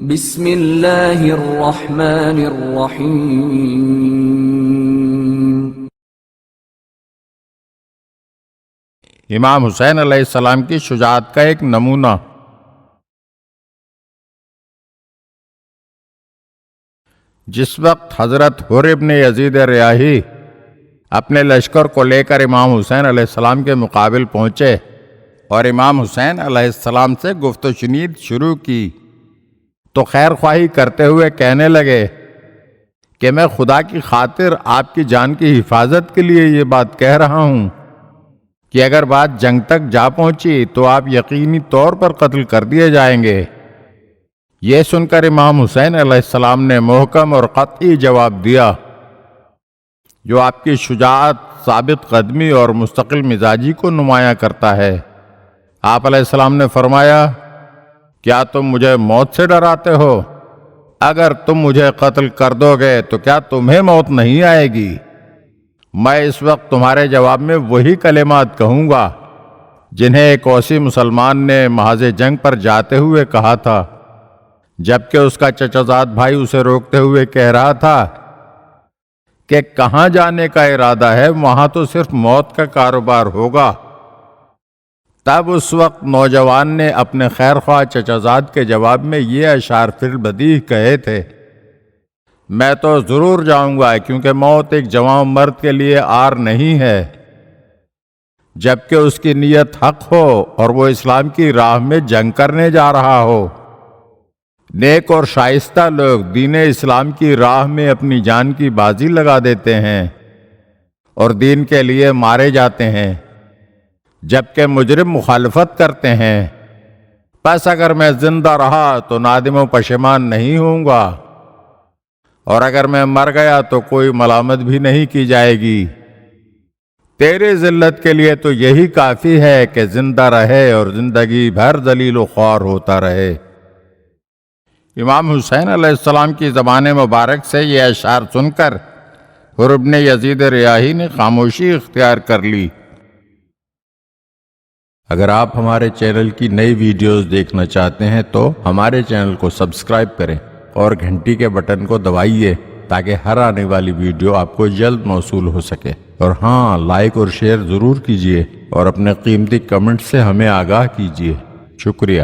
بسم اللہ الرحمن الرحیم۔ امام حسین علیہ السلام کی شجاعت کا ایک نمونہ۔ جس وقت حضرت حر ابن یزید ریاحی اپنے لشکر کو لے کر امام حسین علیہ السلام کے مقابل پہنچے اور امام حسین علیہ السلام سے گفت و شنید شروع کی تو خیر خواہی کرتے ہوئے کہنے لگے کہ میں خدا کی خاطر آپ کی جان کی حفاظت کے لیے یہ بات کہہ رہا ہوں کہ اگر بات جنگ تک جا پہنچی تو آپ یقینی طور پر قتل کر دیے جائیں گے۔ یہ سن کر امام حسین علیہ السلام نے محکم اور قطعی جواب دیا جو آپ کی شجاعت، ثابت قدمی اور مستقل مزاجی کو نمایاں کرتا ہے۔ آپ علیہ السلام نے فرمایا، کیا تم مجھے موت سے ڈراتے ہو؟ اگر تم مجھے قتل کر دو گے تو کیا تمہیں موت نہیں آئے گی؟ میں اس وقت تمہارے جواب میں وہی کلمات کہوں گا جنہیں ایک اوسی مسلمان نے محاذ جنگ پر جاتے ہوئے کہا تھا، جبکہ اس کا چچا زاد بھائی اسے روکتے ہوئے کہہ رہا تھا کہ کہاں جانے کا ارادہ ہے، وہاں تو صرف موت کا کاروبار ہوگا۔ تب اس وقت نوجوان نے اپنے خیر خواہ چچا زاد کے جواب میں یہ اشعار فی البدیہہ کہے تھے، میں تو ضرور جاؤں گا کیونکہ موت ایک جوان مرد کے لیے عار نہیں ہے، جبکہ اس کی نیت حق ہو اور وہ اسلام کی راہ میں جنگ کرنے جا رہا ہو۔ نیک اور شائستہ لوگ دین اسلام کی راہ میں اپنی جان کی بازی لگا دیتے ہیں اور دین کے لیے مارے جاتے ہیں، جبکہ مجرم مخالفت کرتے ہیں۔ پس اگر میں زندہ رہا تو نادم و پشیمان نہیں ہوں گا، اور اگر میں مر گیا تو کوئی ملامت بھی نہیں کی جائے گی۔ تیرے ذلت کے لیے تو یہی کافی ہے کہ زندہ رہے اور زندگی بھر ذلیل و خوار ہوتا رہے۔ امام حسین علیہ السلام کی زبان مبارک سے یہ اشعار سن کر حر ابن یزید ریاحی نے خاموشی اختیار کر لی۔ اگر آپ ہمارے چینل کی نئی ویڈیوز دیکھنا چاہتے ہیں تو ہمارے چینل کو سبسکرائب کریں اور گھنٹی کے بٹن کو دبائیے تاکہ ہر آنے والی ویڈیو آپ کو جلد موصول ہو سکے، اور ہاں، لائک اور شیئر ضرور کیجیے اور اپنے قیمتی کمنٹ سے ہمیں آگاہ کیجیے۔ شکریہ۔